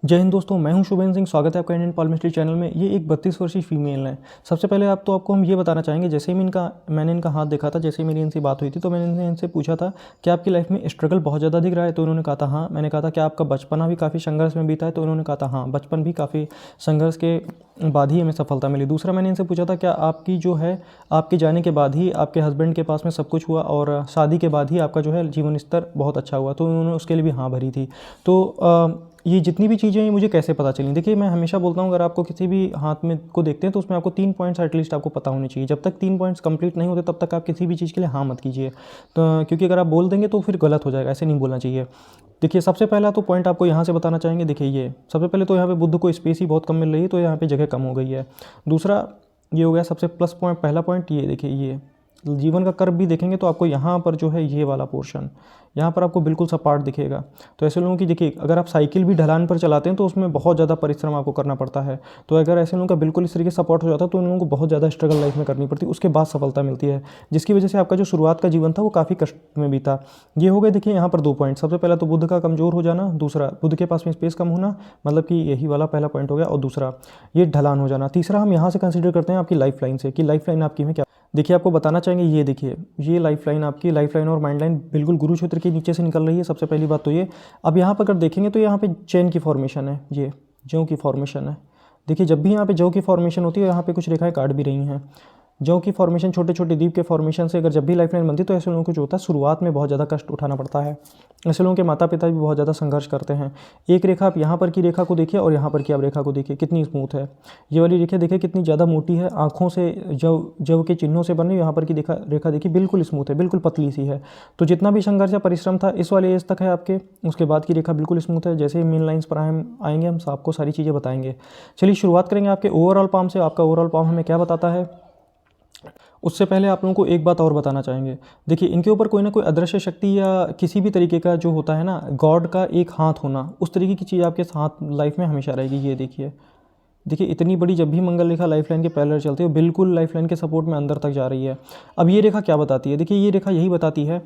जय हिंद दोस्तों, मैं हूं शुभेंद्र सिंह। स्वागत है आपका इंडियन पालमिस्ट्री चैनल में। ये एक 32 वर्षीय फीमेल है। सबसे पहले आपको हम ये बताना चाहेंगे, जैसे ही मैंने इनका हाथ देखा था, जैसे ही मेरी इनसे बात हुई थी, तो मैंने इनसे पूछा था कि आपकी लाइफ में स्ट्रगल बहुत ज़्यादा दिख रहा है। तो उन्होंने कहा था हाँ। मैंने कहा था कि आपका बचपना भी काफ़ी संघर्ष में बीता है। तो उन्होंने कहा था हाँ, बचपन भी काफ़ी संघर्ष के बाद ही हमें सफलता मिली। दूसरा, मैंने इनसे पूछा था क्या आपकी जो है, आपके जाने के बाद ही आपके हस्बैंड के पास में सब कुछ हुआ और शादी के बाद ही आपका जो है जीवन स्तर बहुत अच्छा हुआ। तो उन्होंने उसके लिए भी हाँ भरी थी। तो ये जितनी भी चीज़ें हैं मुझे कैसे पता चली। देखिए, मैं हमेशा बोलता हूँ, अगर आपको किसी भी हाथ में को देखते हैं तो उसमें आपको 3 पॉइंट्स एटलीस्ट आपको पता होने चाहिए। जब तक 3 पॉइंट्स कंप्लीट नहीं होते तब तक आप किसी भी चीज़ के लिए हाँ मत कीजिए। तो क्योंकि अगर आप बोल देंगे तो फिर गलत हो जाएगा, ऐसे नहीं बोलना चाहिए। देखिए, सबसे पहला तो पॉइंट आपको यहाँ से बताना चाहेंगे। देखिए, ये सबसे पहले तो यहाँ पे बुद्ध को स्पेस ही बहुत कम मिल रही है, तो यहाँ पे जगह कम हो गई है। दूसरा ये हो गया सबसे प्लस पॉइंट, पहला पॉइंट। ये देखिए, ये जीवन का कर्व भी देखेंगे तो आपको यहाँ पर जो है ये वाला पोर्शन, यहाँ पर आपको बिल्कुल सपाट दिखेगा। तो ऐसे लोगों की देखिए, अगर आप साइकिल भी ढलान पर चलाते हैं तो उसमें बहुत ज़्यादा परिश्रम आपको करना पड़ता है। तो अगर ऐसे लोगों का बिल्कुल इस तरीके से सपोर्ट हो जाता है तो उन लोगों को बहुत ज़्यादा स्ट्रगल लाइफ में करनी पड़ती है, उसके बाद सफलता मिलती है, जिसकी वजह से आपका जो शुरुआत का जीवन था वो काफ़ी कष्ट में बीता। ये हो गए देखिए यहाँ पर 2 पॉइंट। सबसे पहला तो बुद्ध का कमज़ोर हो जाना, दूसरा बुद्ध के पास में स्पेस कम होना, मतलब कि यही वाला पहला पॉइंट हो गया, और दूसरा ये ढलान हो जाना। तीसरा हम यहाँ से कंसिडर करते हैं आपकी लाइफ लाइन से, कि लाइफ लाइन आपकी में क्या। देखिए, आपको बताना चाहेंगे, ये देखिए, ये लाइफ लाइन, आपकी लाइफ लाइन और माइंड लाइन बिल्कुल गुरु क्षेत्र के नीचे से निकल रही है। सबसे पहली बात तो ये। अब यहाँ पर अगर देखेंगे तो यहाँ पे चेन की फॉर्मेशन है, ये जौ की फॉर्मेशन है। देखिए, जब भी यहाँ पे जौ की फॉर्मेशन होती है, यहाँ पे कुछ रेखाएं काट भी रही हैं। जौ की फॉर्मेशन, छोटे छोटे द्वीप के फॉर्मेशन से अगर जब भी लाइफ लाइन बनती है तो ऐसे लोगों को जो होता है शुरुआत में बहुत ज़्यादा कष्ट उठाना पड़ता है। ऐसे लोगों के माता पिता भी बहुत ज़्यादा संघर्ष करते हैं। एक रेखा आप यहाँ पर की रेखा को देखिए और यहाँ पर की आप रेखा को देखिए, कितनी स्मूथ है। ये वाली रेखा देखिए कितनी ज़्यादा मोटी है, आँखों से जौ जौ के चिन्हों से बनी। यहाँ पर की रेखा देखिए बिल्कुल स्मूथ है, बिल्कुल पतली सी है। तो जितना भी संघर्ष या परिश्रम था इस वाले एज तक है आपके, उसके बाद की रेखा बिल्कुल स्मूथ है। जैसे ही मेन लाइन्स पर हम आएंगे हम आपको सारी चीज़ें बताएंगे। चलिए शुरुआत करेंगे आपके ओवरऑल पाम से। आपका ओवरऑल पाम हमें क्या बताता है। उससे पहले आप लोगों को एक बात और बताना चाहेंगे। देखिए, इनके ऊपर कोई ना कोई अदृश्य शक्ति या किसी भी तरीके का जो होता है ना, गॉड का एक हाथ होना, उस तरीके की चीज़ आपके साथ लाइफ में हमेशा रहेगी। ये देखिए, देखिए इतनी बड़ी जब भी मंगल रेखा लाइफ लाइन के पैरेलल चलती है बिल्कुल लाइफ लाइन के सपोर्ट में अंदर तक जा रही है। अब ये रेखा क्या बताती है। देखिए, ये रेखा यही बताती है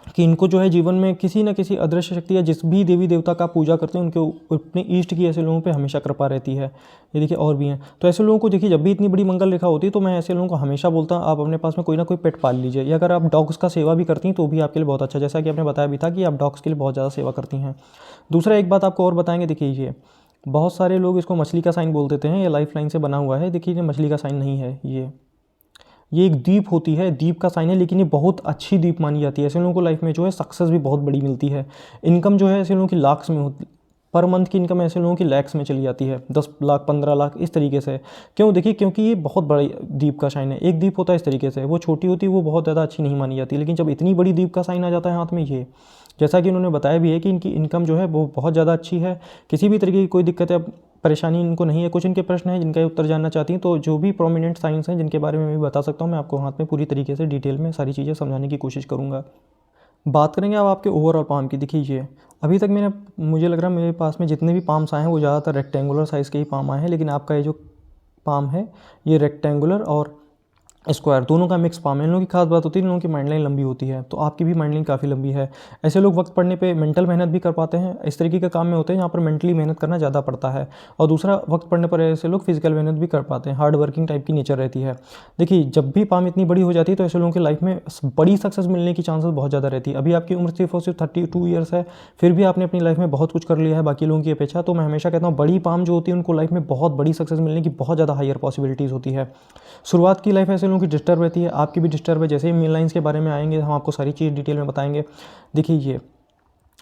कि इनको जो है जीवन में किसी न किसी अदृश्य शक्ति या जिस भी देवी देवता का पूजा करते हैं उनके अपने ईष्ट की ऐसे लोगों पे हमेशा कृपा रहती है। ये देखिए और भी हैं। तो ऐसे लोगों को देखिए, जब भी इतनी बड़ी मंगल रेखा होती है तो मैं ऐसे लोगों को हमेशा बोलता हूँ आप अपने पास में कोई ना कोई पेट पाल लीजिए, या अगर आप डॉग्स का सेवा भी करती हैं तो भी आपके लिए बहुत अच्छा। जैसा कि आपने बताया भी था कि आप डॉग्स के लिए बहुत ज़्यादा सेवा करती हैं। दूसरा एक बात आपको और बताएंगे। देखिए, ये बहुत सारे लोग इसको मछली का साइन बोल देते हैं, ये लाइफ लाइन से बना हुआ है। देखिए, ये मछली का साइन नहीं है, ये एक द्वीप होती है, द्वीप का साइन है, लेकिन ये बहुत अच्छी द्वीप मानी जाती है। ऐसे लोगों को लाइफ में जो है सक्सेस भी बहुत बड़ी मिलती है। इनकम जो है ऐसे लोगों की लाख्स में होती, पर मंथ की इनकम ऐसे लोगों की लैक्स में चली जाती है, 10 लाख 15 लाख इस तरीके से। क्यों। देखिए, क्योंकि ये बहुत बड़ी द्वीप का साइन है। एक द्वीप होता है इस तरीके से, वो छोटी होती है, वो बहुत ज़्यादा अच्छी नहीं मानी जाती, लेकिन जब इतनी बड़ी द्वीप का साइन आ जाता है हाथ में, ये जैसा कि उन्होंने बताया भी है कि इनकी इनकम जो है वो बहुत ज़्यादा अच्छी है। किसी भी तरीके की कोई दिक्कत या परेशानी इनको नहीं है। कुछ इनके प्रश्न हैं जिनका उत्तर जानना चाहती हैं, तो जो भी प्रोमिनेंट साइंस हैं जिनके बारे में मैं भी बता सकता हूँ, मैं आपको हाथ में पूरी तरीके से डिटेल में सारी चीज़ें समझाने की कोशिश करूँगा। बात करेंगे अब आपके ओवरऑल पाम की। देखिए, ये अभी तक मुझे लग रहा है मेरे पास में जितने भी पाम्स आए हैं वो ज़्यादातर रेक्टेंगुलर साइज़ के ही पाम आए हैं, लेकिन आपका ये जो पाम है ये रेक्टेंगुलर और स्क्वायर दोनों का मिक्स पाम है। इन लोगों की खास बात होती है, इन लोगों की माइंड लाइन लंबी होती है, तो आपकी भी माइंड लाइन काफ़ी लंबी है। ऐसे लोग वक्त पड़ने पे मेंटल मेहनत भी कर पाते हैं। इस तरीके का काम में होते हैं जहाँ पर मेंटली मेहनत करना ज़्यादा पड़ता है, और दूसरा वक्त पड़ने पर ऐसे लोग फिजिकल मेहनत भी कर पाते हैं, हार्ड वर्किंग टाइप की नेचर रहती है। देखिए, जब भी पाम इतनी बड़ी हो जाती है तो ऐसे लोगों की लाइफ में बड़ी सक्सेस मिलने की चांसेस बहुत ज़्यादा रहती है। अभी आपकी उम्र सिर्फ और सिर्फ 32 ईयर्स है, फिर भी आपने अपनी लाइफ में बहुत कुछ कर लिया है बाकी लोगों की अपेक्षा। तो मैं हमेशा कहता हूँ बड़ी पाम जो होती है उनको लाइफ में बहुत बड़ी सक्सेस मिलने की बहुत ज़्यादा हायर पॉसिबिलिटीज़ होती है। शुरुआत की लाइफ ऐसे लोगों की डिस्टर्ब रहती है, आपकी भी डिस्टर्ब है। जैसे ही मेन लाइन्स के बारे में आएंगे हम आपको सारी चीज़ डिटेल में बताएंगे। देखिए, ये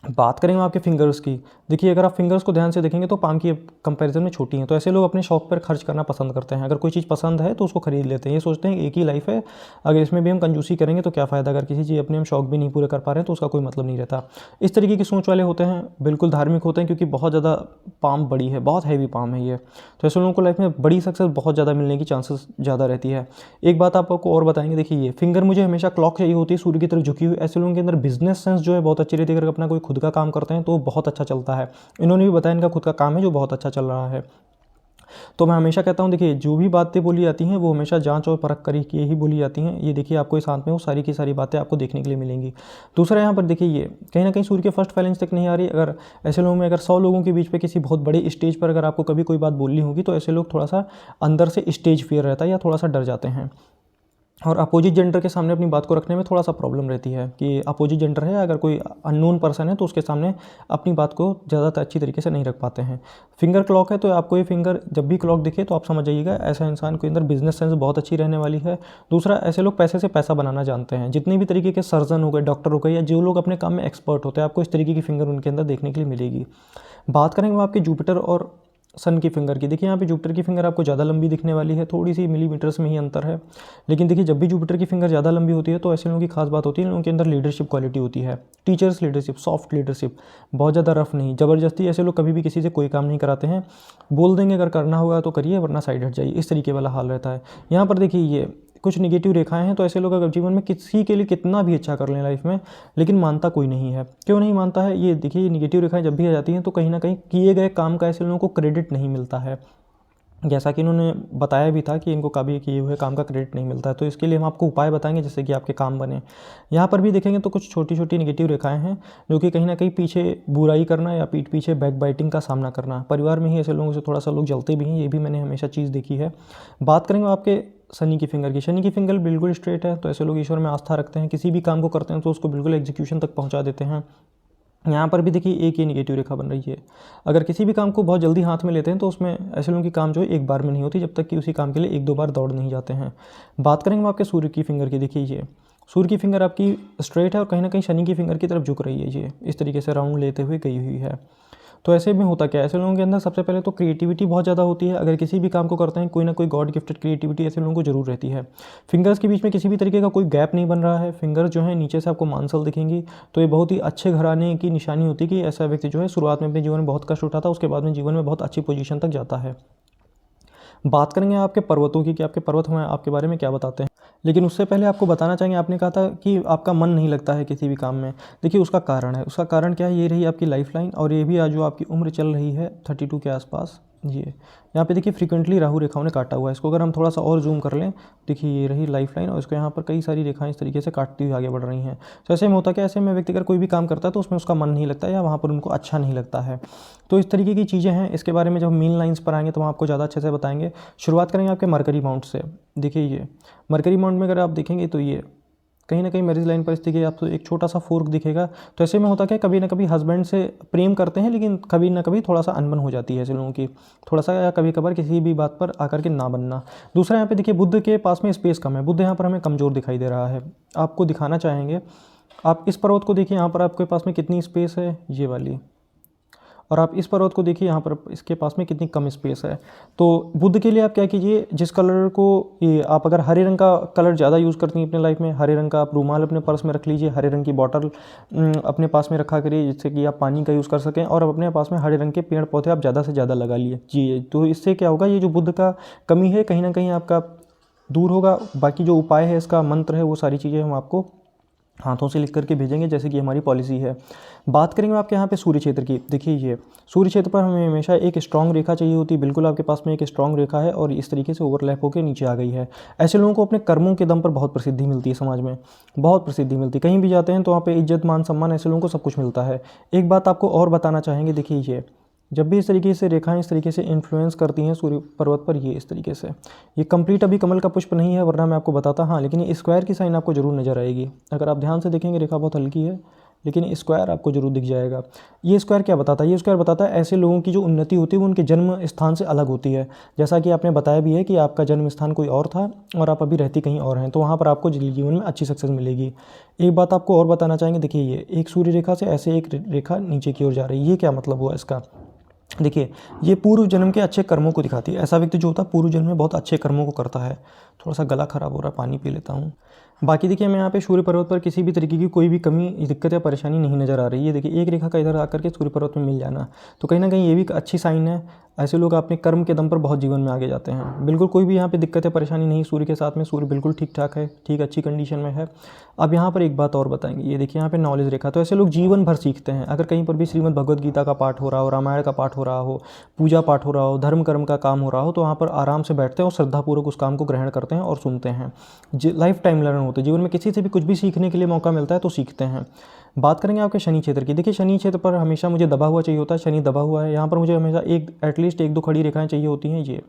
बात करेंगे आपके फिंगर्स की। देखिए, अगर आप फिंगर्स को ध्यान से देखेंगे तो पाम की कंपैरिजन में छोटी हैं, तो ऐसे लोग अपने शौक पर खर्च करना पसंद करते हैं। अगर कोई चीज़ पसंद है तो उसको खरीद लेते हैं। ये सोचते हैं एक ही लाइफ है, अगर इसमें भी हम कंजूसी करेंगे तो क्या फ़ायदा, अगर किसी चीज़ अपने हम शौक भी नहीं पूरे कर पा रहे हैं तो उसका कोई मतलब नहीं रहता। इस तरीके की सोच वाले होते हैं, बिल्कुल धार्मिक होते हैं, क्योंकि बहुत ज़्यादा पाम बड़ी है, बहुत हैवी पाम है ये। तो ऐसे लोगों को लाइफ में बड़ी सक्सेस बहुत ज़्यादा मिलने की चांसेस ज़्यादा रहती है। एक बात आपको और बताएंगे। देखिए, ये फिंगर मुझे हमेशा क्लॉक चाहिए होती है, सूर्य की तरफ झुकी हुई। ऐसे लोगों के अंदर बिजनेस सेंस जो है बहुत अच्छी रहती है। अगर अपना कोई खुद का काम करते हैं तो बहुत अच्छा चलता है। इन्होंने भी बताया इनका खुद का काम है जो बहुत अच्छा चल रहा है। तो मैं हमेशा कहता हूँ देखिए जो भी बातें बोली जाती हैं वो हमेशा जांच और परख कर के ही बोली जाती हैं। ये देखिए आपको इस हाथ में वो सारी की सारी बातें आपको देखने के लिए मिलेंगी। दूसरा यहाँ पर देखिए ये कहीं ना कहीं सूर्य के फर्स्ट फाइनेंस तक नहीं आ रही। अगर ऐसे लोगों में अगर 100 लोगों के बीच पे किसी बहुत बड़े स्टेज पर अगर आपको कभी कोई बात बोलनी होगी तो ऐसे लोग थोड़ा सा अंदर से स्टेज फियर रहता है या थोड़ा सा डर जाते हैं। और अपोजिट जेंडर के सामने अपनी बात को रखने में थोड़ा सा प्रॉब्लम रहती है कि अपोजिट जेंडर है, अगर कोई अननोन पर्सन है तो उसके सामने अपनी बात को ज़्यादा अच्छी तरीके से नहीं रख पाते हैं। फिंगर क्लॉक है तो आपको ये फिंगर जब भी क्लॉक दिखे तो आप समझ जाइएगा ऐसा इंसान के अंदर बिजनेस सेंस बहुत अच्छी रहने वाली है। दूसरा, ऐसे लोग पैसे से पैसा बनाना जानते हैं। जितने भी तरीके के सर्जन हो गए, डॉक्टर हो गए, या जो लोग अपने काम में एक्सपर्ट होते हैं, आपको इस तरीके की फिंगर उनके अंदर देखने के लिए मिलेगी। बात करेंगे आपके जुपिटर और सन की फिंगर की। देखिए यहाँ पे जुपिटर की फिंगर आपको ज़्यादा लंबी दिखने वाली है, थोड़ी सी मिलीमीटर्स में ही अंतर है। लेकिन देखिए जब भी जुपिटर की फिंगर ज़्यादा लंबी होती है तो ऐसे लोगों की खास बात होती है, लोगों के अंदर लीडरशिप क्वालिटी होती है। टीचर्स लीडरशिप, सॉफ्ट लीडरशिप, बहुत ज़्यादा रफ नहीं, ज़बरदस्ती ऐसे लोग कभी भी किसी से कोई काम नहीं कराते हैं। बोल देंगे अगर करना होगा तो करिए वरना साइड हट जाइए, इस तरीके वाला हाल रहता है। यहाँ पर देखिए ये कुछ निगेटिव रेखाएं हैं, तो ऐसे लोग अगर जीवन में किसी के लिए कितना भी अच्छा कर लें लाइफ में, लेकिन मानता कोई नहीं है। क्यों नहीं मानता है? ये देखिए, ये निगेटिव रेखाएं जब भी आ जाती हैं तो कहीं ना कहीं किए गए काम का ऐसे लोगों को क्रेडिट नहीं मिलता है। जैसा कि इन्होंने बताया भी था कि इनको कभी किए हुए काम का क्रेडिट नहीं मिलता है, तो इसके लिए हम आपको उपाय बताएंगे जिससे कि आपके काम बने। यहाँ पर भी देखेंगे तो कुछ छोटी छोटी निगेटिव रेखाएं हैं जो कि कहीं ना कहीं पीछे बुराई करना या पीठ पीछे बैक बाइटिंग का सामना करना। परिवार में ही ऐसे लोगों से थोड़ा सा लोग जलते भी हैं, ये भी मैंने हमेशा चीज़ देखी है। बात करेंगे आपके शनि की फिंगर की। शनि की फिंगर बिल्कुल स्ट्रेट है, तो ऐसे लोग ईश्वर में आस्था रखते हैं, किसी भी काम को करते हैं तो उसको बिल्कुल एग्जीक्यूशन तक पहुँचा देते हैं। यहाँ पर भी देखिए एक ही निगेटिव रेखा बन रही है। अगर किसी भी काम को बहुत जल्दी हाथ में लेते हैं तो उसमें ऐसे लोगों की काम जो है एक बार में नहीं होती, जब तक कि उसी काम के लिए एक दो बार दौड़ नहीं जाते हैं। बात करेंगे आपके सूर्य की फिंगर की। देखिए ये सूर्य की फिंगर आपकी स्ट्रेट है और कहीं ना कहीं शनि की फिंगर की तरफ झुक रही है, ये इस तरीके से राउंड लेते हुए गई हुई है। तो ऐसे में होता क्या है, ऐसे लोगों के अंदर सबसे पहले तो क्रिएटिविटी बहुत ज़्यादा होती है। अगर किसी भी काम को करते हैं कोई ना कोई गॉड गिफ्टेड क्रिएटिविटी ऐसे लोगों को जरूर रहती है। फिंगर्स के बीच में किसी भी तरीके का कोई गैप नहीं बन रहा है, फिंगर्स जो है नीचे से आपको मांसल दिखेंगी, तो ये बहुत ही अच्छे घराने की निशानी होती है कि ऐसा व्यक्ति जो है शुरुआत में अपने जीवन में बहुत कष्ट उठाता है, उसके बाद में जीवन में बहुत अच्छी पोजीशन तक जाता है। बात करेंगे आपके पर्वतों की कि आपके पर्वत हमें आपके बारे में क्या बताते हैं। लेकिन उससे पहले आपको बताना चाहेंगे, आपने कहा था कि आपका मन नहीं लगता है किसी भी काम में। देखिए उसका कारण है, उसका कारण क्या है, ये रही आपकी लाइफ लाइन और ये भी आज जो आपकी उम्र चल रही है 32 के आसपास। ये यहाँ पे देखिए फ्रीक्वेंटली राहु रेखाओं ने काटा हुआ है। इसको अगर हम थोड़ा सा और जूम कर लें, देखिए ये रही लाइफ लाइन और इसको यहाँ पर कई सारी रेखाएं इस तरीके से काटती हुई आगे बढ़ रही हैं। तो ऐसे में होता क्या, ऐसे में व्यक्ति अगर कोई भी काम करता है तो उसमें उसका मन नहीं लगता या वहाँ पर उनको अच्छा नहीं लगता है। तो इस तरीके की चीज़ें हैं। इसके बारे में जब मेन लाइन्स पर आएंगे तो वहाँ आपको ज़्यादा अच्छे से बताएंगे। शुरुआत करेंगे आपके मरकरी माउंट से। देखिए ये मरकरी माउंट में अगर आप देखेंगे तो ये कहीं ना कहीं मैरिज लाइन पर इस तरीके आपको एक छोटा सा फोर्क दिखेगा। तो ऐसे में होता क्या, कभी ना कभी हस्बैंड से प्रेम करते हैं लेकिन कभी ना कभी थोड़ा सा अनबन हो जाती है ऐसे लोगों की, थोड़ा सा या कभी कभार किसी भी बात पर आकर के ना बनना। दूसरा यहाँ पे देखिए बुध के पास में स्पेस कम है, बुध यहाँ पर हमें कमज़ोर दिखाई दे रहा है। आपको दिखाना चाहेंगे, आप इस पर्वत को देखिए, यहाँ पर आपके पास में कितनी स्पेस है, ये वाली, और आप इस पर्वत को देखिए यहाँ पर इसके पास में कितनी कम स्पेस है। तो बुध के लिए आप क्या कीजिए, जिस कलर को ये आप अगर हरे रंग का कलर ज़्यादा यूज़ करती हैं अपने लाइफ में, हरे रंग का आप रूमाल अपने पर्स में रख लीजिए, हरे रंग की बॉटल अपने पास में रखा करिए जिससे कि आप पानी का यूज़ कर सकें, और अपने पास में हरे रंग के पेड़ पौधे आप ज़्यादा से ज़्यादा लगा लिए जी। तो इससे क्या होगा, ये जो बुध का कमी है कहीं ना कहीं आपका दूर होगा। बाकी जो उपाय है, इसका मंत्र है, वो सारी चीज़ें हम आपको हाथों से लिख करके भेजेंगे जैसे कि हमारी पॉलिसी है। बात करेंगे आपके यहाँ पे सूर्य क्षेत्र की। देखिए ये सूर्य क्षेत्र पर हमें हमेशा एक स्ट्रॉन्ग रेखा चाहिए होती है। बिल्कुल आपके पास में एक स्ट्रॉन्ग रेखा है और इस तरीके से ओवरलैप होकर नीचे आ गई है। ऐसे लोगों को अपने कर्मों के दम पर बहुत प्रसिद्धि मिलती है, समाज में बहुत प्रसिद्धि मिलती है। कहीं भी जाते हैं तो वहाँ पर इज्जत मान सम्मान, ऐसे लोगों को सब कुछ मिलता है। एक बात आपको और बताना चाहेंगे, देखिए ये जब भी इस तरीके से रेखाएं इस तरीके से इन्फ्लुएंस करती हैं सूर्य पर्वत पर, ये इस तरीके से, ये कंप्लीट अभी कमल का पुष्प नहीं है वरना मैं आपको बताता, हाँ, लेकिन ये स्क्वायर की साइन आपको जरूर नजर आएगी। अगर आप ध्यान से देखेंगे रेखा बहुत हल्की है लेकिन स्क्वायर आपको जरूर दिख जाएगा। ये स्क्वायर क्या बताता है, ये स्क्वायर बताता है ऐसे लोगों की जो उन्नति होती है वो उनके जन्म स्थान से अलग होती है। जैसा कि आपने बताया भी है कि आपका जन्म स्थान कोई और था और आप अभी रहती कहीं और हैं, तो वहाँ पर आपको जीवन में अच्छी सक्सेस मिलेगी। एक बात आपको और बताना चाहेंगे, देखिए ये एक सूर्य रेखा से ऐसे एक रेखा नीचे की ओर जा रही है, ये क्या मतलब हुआ इसका। देखिए ये पूर्व जन्म के अच्छे कर्मों को दिखाती है। ऐसा व्यक्ति जो होता है पूर्व जन्म में बहुत अच्छे कर्मों को करता है। थोड़ा सा गला खराब हो रहा है, पानी पी लेता हूँ। बाकी देखिए हमें यहाँ पे सूर्य पर्वत पर किसी भी तरीके की कोई भी कमी, दिक्कत या परेशानी नहीं नज़र आ रही है। देखिए एक रेखा का इधर आकर के सूर्य पर्वत में मिल जाना, तो कहीं ना कहीं ये भी अच्छी साइन है। ऐसे लोग अपने कर्म के दम पर बहुत जीवन में आगे जाते हैं। बिल्कुल कोई भी यहाँ पे दिक्कत है, परेशानी नहीं सूर्य के साथ में। सूर्य बिल्कुल ठीक ठाक है, ठीक अच्छी कंडीशन में है। अब यहाँ पर एक बात और बताएंगे, ये देखिए यहाँ पे नॉलेज रेखा। तो ऐसे लोग जीवन भर सीखते हैं। अगर कहीं पर भी श्रीमद् भगवद गीता का पाठ हो रहा हो, रामायण का पाठ हो रहा हो, पूजा पाठ हो रहा हो, धर्म कर्म का काम हो रहा हो, तो वहाँ पर आराम से बैठते हैं और श्रद्धापूर्वक उस काम को ग्रहण करते हैं और सुनते हैं। लाइफ टाइम लर्न होते हैं। जीवन में किसी से भी कुछ भी सीखने के लिए मौका मिलता है तो सीखते हैं। बात करेंगे आपके शनि क्षेत्र की। देखिए शनि क्षेत्र पर हमेशा मुझे दबा हुआ चाहिए होता है। शनि दबा हुआ है, यहाँ पर मुझे हमेशा एटलीस्ट 1-2 खड़ी रेखाएं चाहिए होती हैं। ये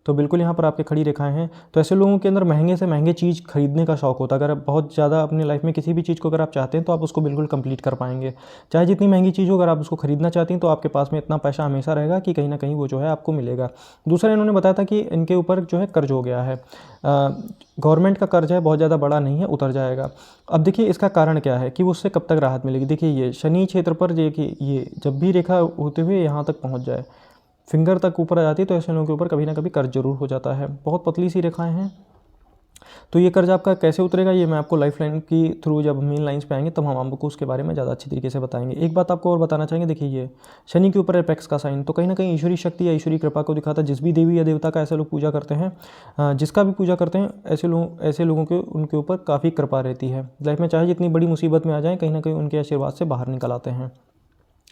तो बिल्कुल यहाँ पर आपके खड़ी रेखाएं हैं। तो ऐसे लोगों के अंदर महंगे से महंगे चीज़ खरीदने का शौक होता है। अगर आप बहुत ज़्यादा अपनी लाइफ में किसी भी चीज़ को अगर आप चाहते हैं तो आप उसको बिल्कुल कंप्लीट कर पाएंगे। चाहे जितनी महंगी चीज़ हो, अगर आप उसको खरीदना चाहती हैं तो आपके पास में इतना पैसा हमेशा रहेगा कि कहीं ना कहीं वो जो है आपको मिलेगा। दूसरा इन्होंने बताया था कि इनके ऊपर जो है कर्ज हो गया है। गवर्नमेंट का कर्ज है, बहुत ज़्यादा बड़ा नहीं है, उतर जाएगा। अब देखिए इसका कारण क्या है कि उससे कब तक राहत मिलेगी। देखिए ये शनि क्षेत्र पर देखिए, ये जब भी रेखा होते हुए यहाँ तक पहुँच जाए, फिंगर तक ऊपर आ जाती है, तो ऐसे लोगों के ऊपर कभी ना कभी कर्ज जरूर हो जाता है। बहुत पतली सी रेखाएं हैं। तो ये कर्ज आपका कैसे उतरेगा, ये मैं आपको लाइफ लाइन की थ्रू जब मेन लाइंस पे आएंगे तब हम आपको उसके बारे में ज़्यादा अच्छी तरीके से बताएंगे। एक बात आपको और बताना चाहेंगे, देखिए ये शनि के ऊपर एपेक्स का साइन, तो कहीं ना कहीं ईश्वरी शक्ति या ईश्वरी कृपा को दिखाता है। जिस भी देवी या देवता का ऐसे लोग पूजा करते हैं, जिसका भी पूजा करते हैं, ऐसे लोगों के उनके ऊपर काफ़ी कृपा रहती है। लाइफ में चाहे जितनी बड़ी मुसीबत में आ जाए, कहीं ना कहीं उनके आशीर्वाद से बाहर निकल आते हैं।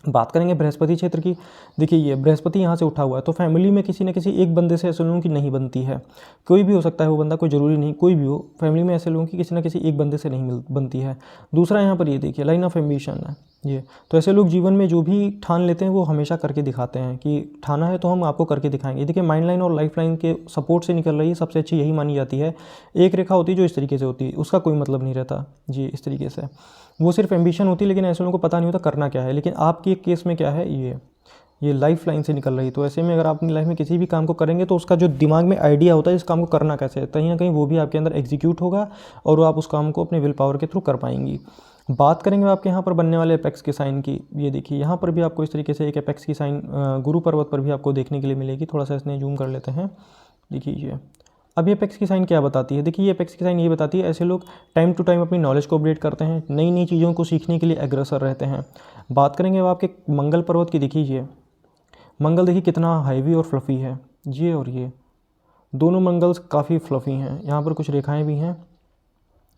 बात करेंगे बृहस्पति क्षेत्र की। देखिए ये बृहस्पति यहाँ से उठा हुआ है, तो फैमिली में किसी न किसी एक बंदे से ऐसे लोगों की नहीं बनती है। कोई भी हो सकता है वो बंदा, कोई ज़रूरी नहीं, कोई भी हो, फैमिली में ऐसे लोगों की किसी न किसी एक बंदे से नहीं बनती है। दूसरा यहाँ पर ये देखिए लाइन ऑफ एम्बिशन है ये। तो ऐसे लोग जीवन में जो भी ठान लेते हैं वो हमेशा करके दिखाते हैं कि ठाना है तो हम आपको करके दिखाएंगे। देखिए माइंड लाइन और लाइफ लाइन के सपोर्ट से निकल रही है, सबसे अच्छी यही मानी जाती है। एक रेखा होती है जो इस तरीके से होती है, उसका कोई मतलब नहीं रहता जी। इस तरीके से वो सिर्फ एम्बिशन होती है, लेकिन ऐसे लोगों को पता नहीं होता करना क्या है। लेकिन आपके केस में क्या है, ये लाइफ लाइन से निकल रही। तो ऐसे में अगर आप अपनी लाइफ में किसी भी काम को करेंगे तो उसका जो दिमाग में आइडिया होता है इस काम को करना कैसे है, कहीं ना कहीं वो भी आपके अंदर एग्जीक्यूट होगा और आप उस काम को अपने विल पावर के थ्रू कर पाएंगी। बात करेंगे आपके यहाँ पर बनने वाले एपेक्स के साइन की। ये देखिए यहाँ पर भी आपको इस तरीके से एक एपेक्स की साइन गुरु पर्वत पर भी आपको देखने के लिए मिलेगी। थोड़ा सा इसने जूम कर लेते हैं, देखिए ये। अब ये एपेक्स की साइन क्या बताती है, देखिए ये एपेक्स की साइन ये बताती है ऐसे लोग टाइम टू टाइम अपनी नॉलेज को अपडेट करते हैं, नई नई चीज़ों को सीखने के लिए अग्रसर रहते हैं। बात करेंगे अब आपके मंगल पर्वत की। देखिए ये मंगल देखिए कितना हैवी और फ्लफ़ी है, ये और ये दोनों मंगल्स काफ़ी फ्लफ़ी हैं। यहाँ पर कुछ रेखाएं भी हैं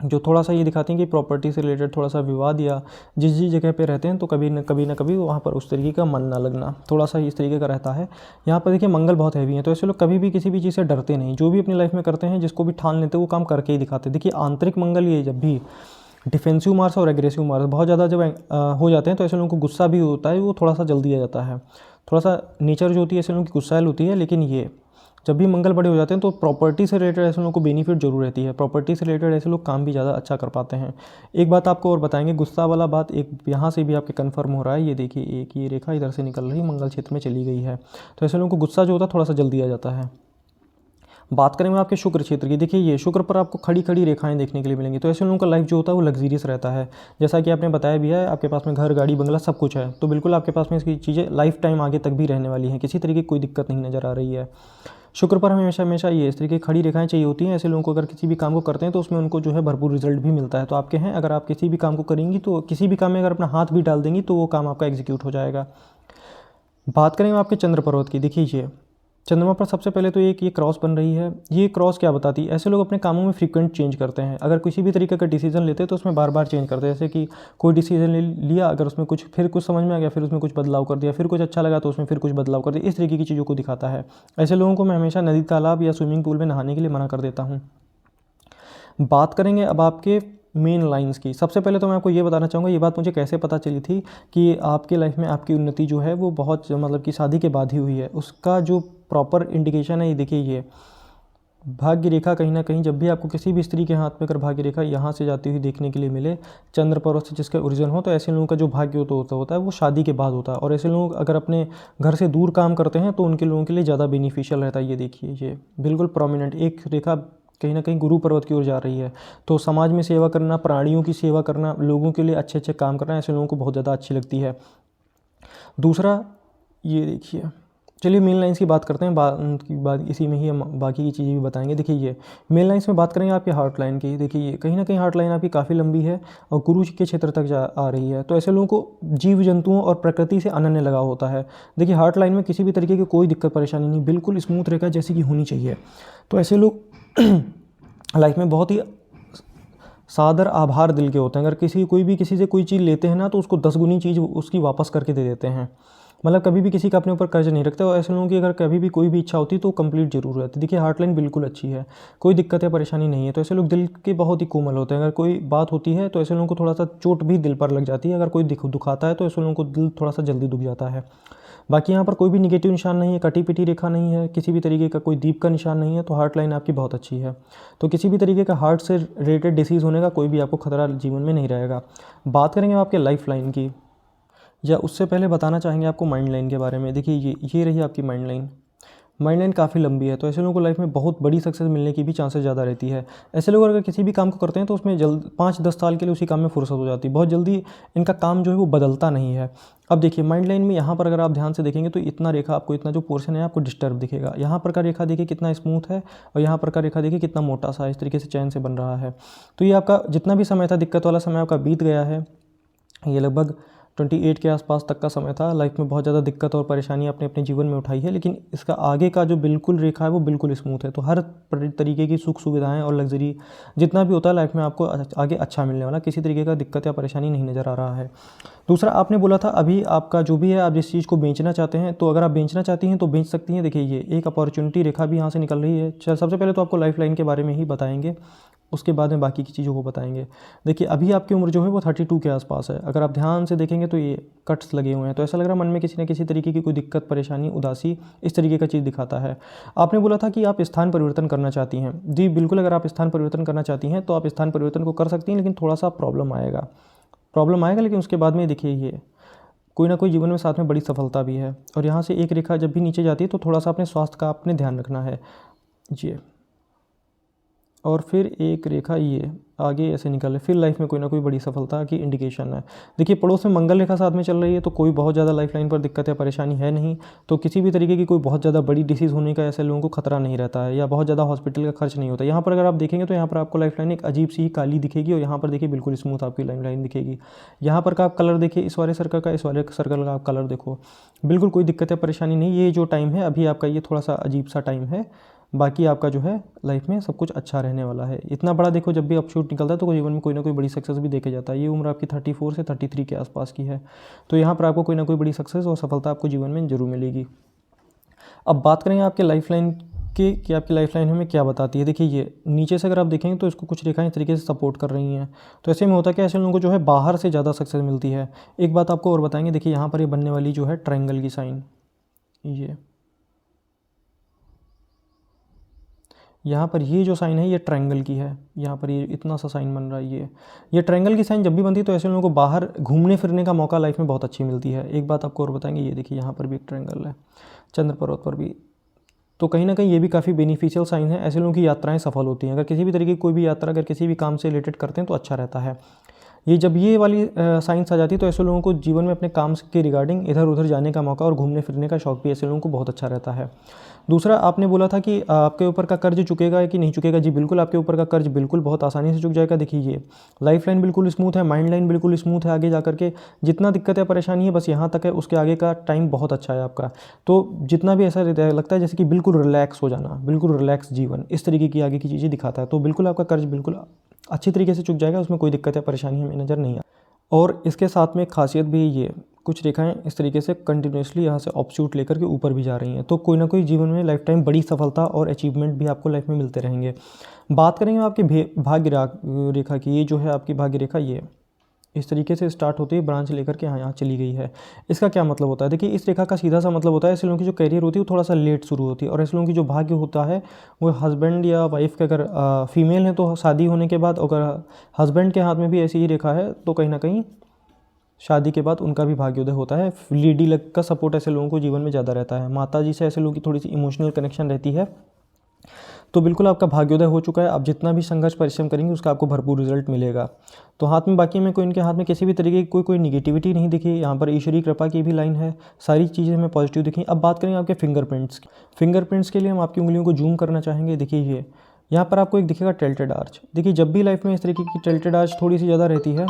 जो थोड़ा सा ये दिखाती हैं कि प्रॉपर्टी से रिलेटेड थोड़ा सा विवाद या जिस जगह पे रहते हैं तो कभी न कभी वहाँ पर उस तरीके का मन ना लगना, थोड़ा सा इस तरीके का रहता है। यहाँ पर देखिए मंगल बहुत हैवी है, तो ऐसे लोग कभी भी किसी भी चीज़ से डरते नहीं। जो भी अपनी लाइफ में करते हैं, जिसको भी ठान लेते हैं, वो काम करके ही दिखाते हैं। देखिए आंतरिक मंगल ये जब भी डिफेंसिव मार्स और एग्रेसिव मार्स बहुत ज़्यादा जब हो जाते हैं तो ऐसे लोगों को गुस्सा भी होता है, वो थोड़ा सा जल्दी आ जाता है। थोड़ा सा नेचर जो होती है ऐसे लोगों की गुस्सैल होती है, लेकिन ये जब भी मंगल बड़े हो जाते हैं तो प्रॉपर्टी से रिलेटेड ऐसे लोगों को बेनिफिट जरूर रहती है। प्रॉपर्टी से रिलेटेड ऐसे लोग काम भी ज़्यादा अच्छा कर पाते हैं। एक बात आपको और बताएंगे, गुस्सा वाला बात एक यहाँ से भी आपके कन्फर्म हो रहा है। ये देखिए एक ये रेखा इधर से निकल रही मंगल क्षेत्र में चली गई है, तो ऐसे लोगों को गुस्सा जो होता है थोड़ा सा जल्दी आ जाता है। बात करेंगे आपके शुक्र क्षेत्र की। देखिए ये शुक्र पर आपको खड़ी खड़ी रेखाएं देखने के लिए मिलेंगी, तो ऐसे लोगों का लाइफ जो होता है वो लग्जरियस रहता है। जैसा कि आपने बताया भी है, आपके पास में घर गाड़ी बंगला सब कुछ है, तो बिल्कुल आपके पास में इसकी चीज़ें लाइफ टाइम आगे तक भी रहने वाली हैं, किसी तरीके की कोई दिक्कत नहीं नज़र आ रही है। शुक्र पर हमेशा हमेशा ये इस तरीके की खड़ी रेखाएं चाहिए होती हैं। ऐसे लोगों को अगर किसी भी काम को करते हैं तो उसमें उनको जो है भरपूर रिजल्ट भी मिलता है। तो आपके हैं, अगर आप किसी भी काम को करेंगी तो किसी भी काम में अगर अपना हाथ भी डाल देंगी तो वो काम आपका एग्जीक्यूट हो जाएगा। बात करेंगे आपके चंद्र पर्वत की। देखिए ये चंद्रमा पर सबसे पहले तो एक ये क्रॉस बन रही है। ये क्रॉस क्या बताती है, ऐसे लोग अपने कामों में फ्रीक्वेंट चेंज करते हैं। अगर किसी भी तरीके का डिसीजन लेते हैं तो उसमें बार बार चेंज करते हैं। जैसे कि कोई डिसीजन लिया, अगर उसमें कुछ फिर कुछ समझ में आ गया, फिर उसमें कुछ बदलाव कर दिया, फिर कुछ अच्छा लगा तो उसमें फिर कुछ बदलाव कर दिया, इस तरीके की चीज़ों को दिखाता है। ऐसे लोगों को मैं हमेशा नदी तालाब या स्विमिंग पूल में नहाने के लिए मना कर देता हूँ। बात करेंगे अब आपके मेन लाइंस की। सबसे पहले तो मैं आपको ये बताना चाहूँगा, ये बात मुझे कैसे पता चली थी कि आपके लाइफ में आपकी उन्नति जो है वो बहुत मतलब कि शादी के बाद ही हुई है। उसका जो प्रॉपर इंडिकेशन है ये देखिए, ये भाग्य रेखा कहीं ना कहीं जब भी आपको किसी भी स्त्री के हाथ में अगर भाग्य रेखा यहाँ से जाती हुई देखने के लिए मिले, चंद्र पर्वत से जिसका ओरिजिन हो, तो ऐसे लोगों का जो भाग्य होता है वो शादी के बाद होता है। और ऐसे लोग अगर अपने घर से दूर काम करते हैं तो उनके लोगों के लिए ज़्यादा बेनिफिशियल रहता है। ये देखिए ये बिल्कुल प्रोमिनेंट एक रेखा कहीं ना कहीं गुरु पर्वत की ओर जा रही है। तो समाज में सेवा करना, प्राणियों की सेवा करना, लोगों के लिए अच्छे अच्छे काम करना ऐसे लोगों को बहुत ज़्यादा अच्छी लगती है। दूसरा ये देखिए चलिए मेन लाइन्स की बात करते हैं, की बात इसी में ही हम बाकी की चीज़ें भी बताएंगे। देखिए ये मेन लाइन्स में बात करेंगे आपकी हार्ट लाइन की। देखिए ये कहीं ना कहीं हार्ट लाइन आपकी काफ़ी लंबी है और गुरु के क्षेत्र तक जा आ रही है। तो ऐसे लोगों को जीव जंतुओं और प्रकृति से अनन्य लगाव होता है। देखिए हार्ट लाइन में किसी भी तरीके की कोई दिक्कत परेशानी नहीं, बिल्कुल स्मूथ रेखा जैसी कि होनी चाहिए। तो ऐसे लोग लाइफ में बहुत ही सादर आभार दिल के होते हैं। अगर किसी से कोई चीज़ लेते हैं ना, तो उसको 10 गुनी चीज़ उसकी वापस करके दे देते हैं। मतलब कभी भी किसी का अपने ऊपर कर्ज नहीं रखते। और ऐसे लोगों की अगर कभी भी कोई भी इच्छा होती है तो कंप्लीट जरूर रहती है। देखिए हार्ट लाइन बिल्कुल अच्छी है, कोई दिक्कत या परेशानी नहीं है। तो ऐसे लोग दिल के बहुत ही कोमल होते हैं। अगर कोई बात होती है तो ऐसे लोगों को थोड़ा सा चोट भी दिल पर लग जाती है। अगर कोई दुखाता है तो ऐसे लोगों को दिल थोड़ा सा जल्दी दुख जाता है। बाकी यहाँ पर कोई भी निगेटिव निशान नहीं है, कटी पिटी रेखा नहीं है, किसी भी तरीके का कोई दीप का निशान नहीं है। तो हार्ट लाइन आपकी बहुत अच्छी है। तो किसी भी तरीके का हार्ट से रिलेटेड डिसीज़ होने का कोई भी आपको खतरा जीवन में नहीं रहेगा। बात करेंगे आपके लाइफ लाइन की, या उससे पहले बताना चाहेंगे आपको माइंड लाइन के बारे में। देखिए ये रही आपकी माइंड लाइन। माइंड लाइन काफ़ी लंबी है। तो ऐसे लोगों को लाइफ में बहुत बड़ी सक्सेस मिलने की भी चांसेस ज़्यादा रहती है। ऐसे लोग अगर किसी भी काम को करते हैं तो उसमें जल्द 5-10 साल के लिए उसी काम में फुर्सत हो जाती है। बहुत जल्दी इनका काम जो है वो बदलता नहीं है। अब देखिए माइंड लाइन में यहाँ पर अगर आप ध्यान से देखेंगे तो इतना रेखा आपको, इतना जो पोर्शन है आपको डिस्टर्ब दिखेगा। यहाँ पर का रेखा देखिए कितना स्मूथ है और यहाँ पर का रेखा देखिए कितना मोटा सा, इस तरीके से चैन से बन रहा है। तो ये आपका जितना भी समय था, दिक्कत वाला समय आपका बीत गया है। ये लगभग 28 के आसपास तक का समय था। लाइफ में बहुत ज़्यादा दिक्कत और परेशानी अपने अपने जीवन में उठाई है, लेकिन इसका आगे का जो बिल्कुल रेखा है वो बिल्कुल स्मूथ है। तो हर तरीके की सुख सुविधाएं और लग्जरी जितना भी होता है लाइफ में आपको आगे अच्छा मिलने वाला, किसी तरीके का दिक्कत या परेशानी नहीं नज़र आ रहा है। दूसरा आपने बोला था अभी आपका जो भी है, आप जिस चीज़ को बेचना चाहते हैं, तो अगर आप बेचना चाहती हैं तो बेच सकती हैं। देखिए ये एक अपॉर्चुनिटी रेखा भी यहाँ से निकल रही है। सबसे पहले तो आपको लाइफ लाइन के बारे में ही बताएंगे, उसके बाद में बाकी की चीज़ों को बताएंगे। देखिए अभी आपकी उम्र जो है वो 32 के आसपास है। अगर आप ध्यान से देखेंगे तो ये कट्स लगे हुए हैं। तो ऐसा लग रहा है मन में किसी न किसी तरीके की कोई दिक्कत, परेशानी, उदासी, इस तरीके का चीज़ दिखाता है। आपने बोला था कि आप स्थान परिवर्तन करना चाहती हैं। जी बिल्कुल, अगर आप स्थान परिवर्तन करना चाहती हैं तो आप स्थान परिवर्तन को कर सकती हैं, लेकिन थोड़ा सा प्रॉब्लम आएगा। लेकिन उसके बाद में देखिए ये कोई ना कोई जीवन में साथ में बड़ी सफलता भी है। और यहाँ से एक रेखा जब भी नीचे जाती है तो थोड़ा सा अपने स्वास्थ्य का आपने ध्यान रखना है जी। और फिर एक रेखा ये आगे ऐसे निकल है, फिर लाइफ में कोई ना कोई बड़ी सफलता की इंडिकेशन है। देखिए पड़ोस में मंगल रेखा साथ में चल रही है, तो कोई बहुत ज़्यादा लाइफ लाइन पर दिक्कत या परेशानी है नहीं। तो किसी भी तरीके की कोई बहुत ज़्यादा बड़ी डिसीज़ होने का ऐसे लोगों को खतरा नहीं रहता है, या बहुत ज़्यादा हॉस्पिटल का खर्च नहीं होता। यहाँ पर अगर आप देखेंगे तो यहाँ पर आपको लाइफ लाइन एक अजीब सी काली दिखेगी, और यहाँ पर देखिए बिल्कुल स्मूथ आपकी लाइफ लाइन दिखेगी। यहाँ पर का आप कलर देखिए, इस वाले सर्कल का, इस वाले सर्कल का आप कलर देखो, बिल्कुल कोई दिक्कत या परेशानी नहीं। ये जो टाइम है अभी आपका, ये थोड़ा सा अजीब सा टाइम है। बाकी आपका जो है लाइफ में सब कुछ अच्छा रहने वाला है। इतना बड़ा देखो, जब भी अपशूट निकलता है तो जीवन में कोई ना कोई बड़ी सक्सेस भी देखा जाता है। ये उम्र आपकी 34 से 33 के आसपास की है। तो यहाँ पर आपको कोई ना कोई बड़ी सक्सेस और सफलता आपको जीवन में जरूर मिलेगी। अब बात करेंगे आपके लाइफ लाइन कि आपकी लाइफ लाइन हमें क्या बताती है। देखिए ये नीचे से अगर आप देखेंगे तो इसको कुछ रेखाएं इस तरीके से सपोर्ट कर रही हैं। तो ऐसे में होता है कि ऐसे लोगों को जो है बाहर से ज़्यादा सक्सेस मिलती है। एक बात आपको और बताएंगे, देखिए यहाँ पर ये बनने वाली जो है ट्रायंगल की साइन, ये यहाँ पर ये जो साइन है ये ट्रायंगल की है। यहाँ पर ये इतना सा साइन बन रहा है। ये ट्रायंगल की साइन जब भी बनती है तो ऐसे लोगों को बाहर घूमने फिरने का मौका लाइफ में बहुत अच्छी मिलती है। एक बात आपको और बताएंगे, ये देखिए यहाँ पर भी एक ट्रायंगल है, चंद्र पर्वत पर भी। तो कहीं ना कहीं ये भी काफ़ी बेनिफिशियल साइन है। ऐसे लोगों की यात्राएं सफल होती हैं। अगर किसी भी तरीके की कोई भी यात्रा अगर किसी भी काम से रिलेटेड करते हैं तो अच्छा रहता है। ये जब ये वाली साइंस आ जाती है तो ऐसे लोगों को जीवन में अपने काम के रिगार्डिंग इधर उधर जाने का मौका और घूमने फिरने का शौक भी ऐसे लोगों को बहुत अच्छा रहता है। दूसरा आपने बोला था कि आपके ऊपर का कर्ज चुकेगा कि नहीं चुकेगा। जी बिल्कुल, आपके ऊपर का कर्ज बिल्कुल बहुत आसानी से चुक जाएगा। देखिए ये लाइफ लाइन बिल्कुल स्मूथ है, माइंड लाइन बिल्कुल स्मूथ है। आगे जा करके जितना दिक्कत या परेशानी है बस यहाँ तक है, उसके आगे का टाइम बहुत अच्छा है आपका। तो जितना भी ऐसा लगता है जैसे कि बिल्कुल रिलैक्स हो जाना, बिल्कुल रिलैक्स जीवन, इस तरीके की आगे की चीज़ें दिखाता है। तो बिल्कुल आपका कर्ज बिल्कुल अच्छी तरीके से चुक जाएगा, उसमें कोई दिक्कत या परेशानी हमें नज़र नहीं आती। और इसके साथ में एक खासियत भी ये, कुछ रेखाएं इस तरीके से कंटिन्यूसली यहाँ से ऑफशूट लेकर के ऊपर भी जा रही हैं। तो कोई ना कोई जीवन में लाइफ टाइम बड़ी सफलता और अचीवमेंट भी आपको लाइफ में मिलते रहेंगे। बात करेंगे आपकी भाग्य रेखा की। ये जो है आपकी भाग्य रेखा, ये इस तरीके से स्टार्ट होती है, ब्रांच लेकर के यहाँ चली गई है। इसका क्या मतलब होता है? देखिए इस रेखा का सीधा सा मतलब होता है ऐसे लोगों की जो करियर होती है वो थोड़ा सा लेट शुरू होती है। और ऐसे लोगों की जो भाग्य होता है वो हस्बैंड या वाइफ के, अगर फीमेल है तो शादी होने के बाद, अगर हस्बैंड के हाथ में भी ऐसी ही रेखा है तो कहीं ना कहीं शादी के बाद उनका भी भाग्योदय होता है। लेडी लक का सपोर्ट ऐसे लोगों को जीवन में ज़्यादा रहता है। माता जी से ऐसे लोगों की थोड़ी सी इमोशनल कनेक्शन रहती है। तो बिल्कुल आपका भाग्योदय हो चुका है। आप जितना भी संघर्ष परिश्रम करेंगे उसका आपको भरपूर रिजल्ट मिलेगा। तो हाथ में बाकी में कोई, इनके हाथ में किसी भी तरीके की कोई निगेटिविटी नहीं दिखी। यहाँ पर ईश्वरीय कृपा की भी लाइन है, सारी चीज़ें हमें पॉजिटिव दिखी। अब बात करेंगे आपके फिंगरप्रिंट्स। फिंगरप्रिंट्स के लिए हम आपकी उंगलियों को जूम करना चाहेंगे। देखिए ये यहाँ पर आपको एक दिखेगा टिल्टेड आर्च। देखिए जब भी लाइफ में इस तरीके की टिल्टेड आर्च थोड़ी सी ज़्यादा रहती है,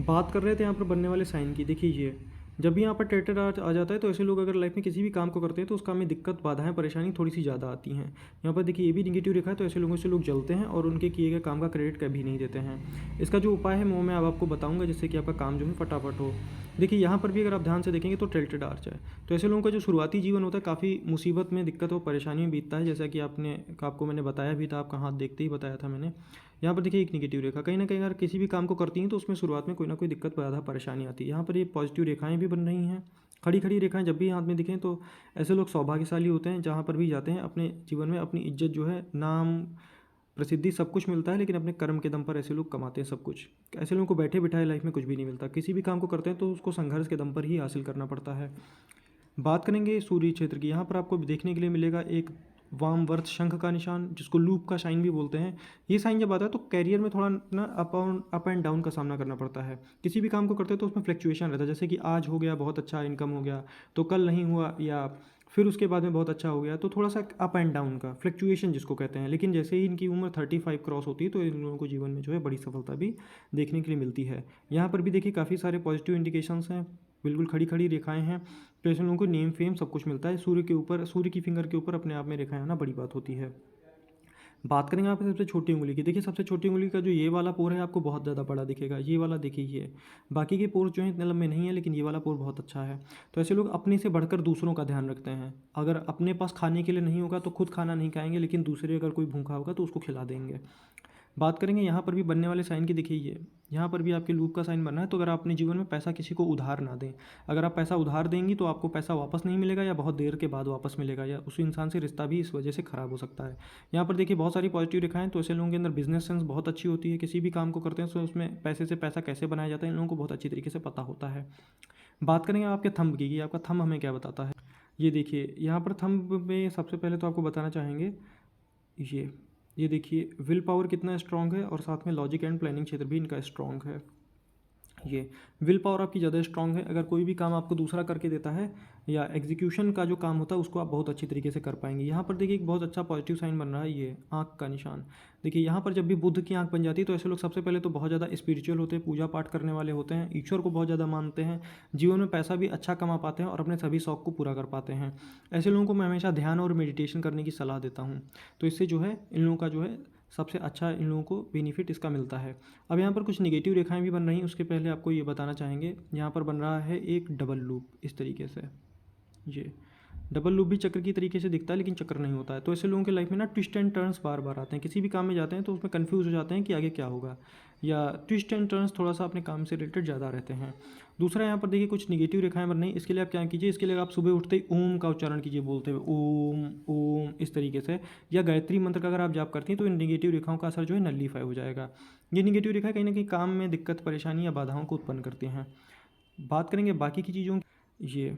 बात कर रहे थे यहाँ पर बनने वाले साइन की। देखिए ये जब भी यहाँ पर टेटर आ जाता है तो ऐसे लोग अगर लाइफ में किसी भी काम को करते हैं तो उस काम में दिक्कत, बाधाएं, परेशानी थोड़ी सी ज़्यादा आती हैं। यहाँ पर देखिए ये भी निगेटिव रेखा है, तो ऐसे लोगों से लोग जलते हैं और उनके किए गए काम का क्रेडिट कभी नहीं देते हैं। इसका जो उपाय है वो मैं अब आपको बताऊँगा, जिससे कि आपका काम जो है फटाफट हो। देखिए यहाँ पर भी अगर आप ध्यान से देखेंगे तो टिल्टेड आर्च है। तो ऐसे लोगों का जो शुरुआती जीवन होता है काफ़ी मुसीबत में, दिक्कत और परेशानी में बीतता है, जैसा कि आपको मैंने बताया भी था, आपका हाथ देखते ही बताया था मैंने। यहाँ पर देखिए एक निगेटिव रेखा, कहीं ना कहीं अगर किसी भी काम को करती हैं तो उसमें शुरुआत में कोई ना कोई दिक्कत, बाधा, परेशानी आती है। यहाँ पर ये पॉजिटिव रेखाएं भी बन रही हैं। खड़ी खड़ी रेखाएं जब भी हाथ में दिखें तो ऐसे लोग सौभाग्यशाली होते हैं। जहाँ पर भी जाते हैं अपने जीवन में अपनी इज्जत जो है, नाम, प्रसिद्धि सब कुछ मिलता है, लेकिन अपने कर्म के दम पर ऐसे लोग कमाते हैं सब कुछ। ऐसे लोगों को बैठे बिठाए लाइफ में कुछ भी नहीं मिलता। किसी भी काम को करते हैं तो उसको संघर्ष के दम पर ही हासिल करना पड़ता है। बात करेंगे सूर्य क्षेत्र की। यहाँ पर आपको देखने के लिए मिलेगा एक वाम वर्त शंख का निशान, जिसको लूप का साइन भी बोलते हैं। ये साइन जब आता है तो कैरियर में थोड़ा ना अप एंड डाउन का सामना करना पड़ता है। किसी भी काम को करते हैं तो उसमें फ्लक्चुएशन रहता है, जैसे कि आज हो गया बहुत अच्छा इनकम हो गया, तो कल नहीं हुआ, या फिर उसके बाद में बहुत अच्छा हो गया, तो थोड़ा सा अप एंड डाउन का फ्लक्चुएशन जिसको कहते हैं। लेकिन जैसे ही इनकी उम्र 35 क्रॉस होती है तो इन लोगों को जीवन में जो है बड़ी सफलता भी देखने के लिए मिलती है। यहाँ पर भी देखिए काफ़ी सारे पॉजिटिव इंडिकेशंस हैं, बिल्कुल खड़ी खड़ी रेखाएं हैं। तो ऐसे लोगों को नेम फेम सब कुछ मिलता है। सूर्य के ऊपर, सूर्य की फिंगर के ऊपर अपने आप में रेखाएं आना बड़ी बात होती है। बात करेंगे आपकी सबसे छोटी उंगली की। देखिए सबसे छोटी उंगली का जो ये वाला पोर है आपको बहुत ज़्यादा बड़ा दिखेगा। ये वाला देखिए ये, बाकी के पोर जो है इतने लंबे नहीं है, लेकिन ये वाला पोर बहुत अच्छा है। तो ऐसे लोग अपने से बढ़कर दूसरों का ध्यान रखते हैं। अगर अपने पास खाने के लिए नहीं होगा तो खुद खाना नहीं खाएंगे, लेकिन दूसरे अगर कोई भूखा होगा तो उसको खिला देंगे। बात करेंगे यहाँ पर भी बनने वाले साइन की। देखिए ये यहाँ पर भी आपके लूप का साइन बनना है। तो अगर आप अपने जीवन में पैसा किसी को उधार ना दें, अगर आप पैसा उधार देंगी तो आपको पैसा वापस नहीं मिलेगा, या बहुत देर के बाद वापस मिलेगा, या उस इंसान से रिश्ता भी इस वजह से ख़राब हो सकता है। यहाँ पर देखिए बहुत सारी पॉजिटिव रेखाएं। तो ऐसे लोगों के अंदर बिजनेस सेंस बहुत अच्छी होती है। किसी भी काम को करते हैं तो उसमें पैसे से पैसा कैसे बनाया जाता है इन लोगों को बहुत अच्छी तरीके से पता होता है। बात करेंगे आपके थंब की, आपका थंब हमें क्या बताता है। ये देखिए यहाँ पर थंब में सबसे पहले तो आपको बताना चाहेंगे ये देखिए विल पावर कितना स्ट्रांग है, और साथ में लॉजिक एंड प्लानिंग क्षेत्र भी इनका स्ट्रांग है। ये विल पावर आपकी ज़्यादा स्ट्रांग है। अगर कोई भी काम आपको दूसरा करके देता है, या एग्जीक्यूशन का जो काम होता है उसको आप बहुत अच्छी तरीके से कर पाएंगे। यहाँ पर देखिए एक बहुत अच्छा पॉजिटिव साइन बन रहा है, ये आँख का निशान। देखिए यहाँ पर जब भी बुध की आँख बन जाती है तो ऐसे लोग सबसे पहले तो बहुत ज़्यादा स्पिरिचुअल होते हैं, पूजा पाठ करने वाले होते हैं, ईश्वर को बहुत ज़्यादा मानते हैं, जीवन में पैसा भी अच्छा कमा पाते हैं और अपने सभी शौक को पूरा कर पाते हैं। ऐसे लोगों को मैं हमेशा ध्यान और मेडिटेशन करने की सलाह देता हूँ। तो इससे जो है इन लोगों का जो है सबसे अच्छा इन लोगों को बेनिफिट इसका मिलता है। अब यहाँ पर कुछ नेगेटिव रेखाएं भी बन रही हैं। उसके पहले आपको ये बताना चाहेंगे, यहाँ पर बन रहा है एक डबल लूप इस तरीके से। ये डबल लूप भी चक्र की तरीके से दिखता है, लेकिन चक्र नहीं होता है। तो ऐसे लोगों के लाइफ में ना ट्विस्ट एंड टर्न्स बार बार आते हैं। किसी भी काम में जाते हैं तो उसमें कन्फ्यूज़ हो जाते हैं कि आगे क्या होगा, या ट्विस्ट एंड टर्न्स थोड़ा सा अपने काम से रिलेटेड ज़्यादा रहते हैं। दूसरा यहाँ पर देखिए कुछ निगेटिव रेखाएं बन रही। इसके लिए आप क्या कीजिए, इसके लिए आप सुबह उठते ही ओम का उच्चारण कीजिए, बोलते हुए ओम ओम इस तरीके से, या गायत्री मंत्र का अगर आप जाप करती हैं तो इन निगेटिव रेखाओं का असर जो है नल्लीफाई हो जाएगा। ये निगेटिव रेखाएं कहीं ना कहीं काम में दिक्कत, परेशानी या बाधाओं को उत्पन्न करती हैं। बात करेंगे बाकी की चीज़ों की। ये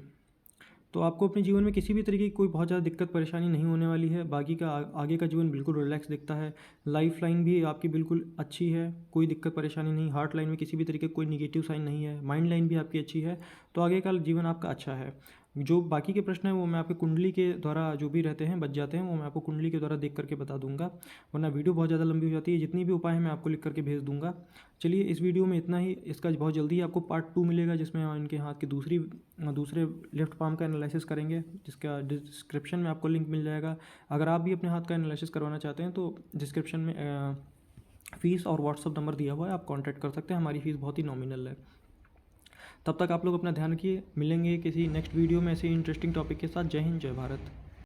तो आपको अपने जीवन में किसी भी तरीके की कोई बहुत ज़्यादा दिक्कत परेशानी नहीं होने वाली है। बाकी का आगे का जीवन बिल्कुल रिलैक्स दिखता है। लाइफ लाइन भी आपकी बिल्कुल अच्छी है, कोई दिक्कत परेशानी नहीं। हार्ट लाइन में किसी भी तरीके का कोई निगेटिव साइन नहीं है। माइंड लाइन भी आपकी अच्छी है। तो आगे का जीवन आपका अच्छा है। जो बाकी के प्रश्न हैं वो मैं आपके कुंडली के द्वारा जो भी रहते हैं बच जाते हैं, वो मैं आपको कुंडली के द्वारा देख करके बता दूंगा, वरना वीडियो बहुत ज़्यादा लंबी हो जाती है। जितनी भी उपाय हैं मैं आपको लिख करके भेज दूंगा। चलिए इस वीडियो में इतना ही। इसका बहुत जल्दी ही आपको पार्ट 2 मिलेगा, जिसमें हम इनके हाथ की दूसरे लेफ्ट पाम का एनालिसिस करेंगे, जिसका डिस्क्रिप्शन में आपको लिंक मिल जाएगा। अगर आप भी अपने हाथ का एनालिसिस करवाना चाहते हैं तो डिस्क्रिप्शन में फ़ीस और व्हाट्सअप नंबर दिया हुआ है, आप कॉन्टैक्ट कर सकते हैं। हमारी फ़ीस बहुत ही नॉमिनल है। तब तक आप लोग अपना ध्यान रखिए। मिलेंगे किसी नेक्स्ट वीडियो में ऐसे इंटरेस्टिंग टॉपिक के साथ। जय हिंद, जय भारत।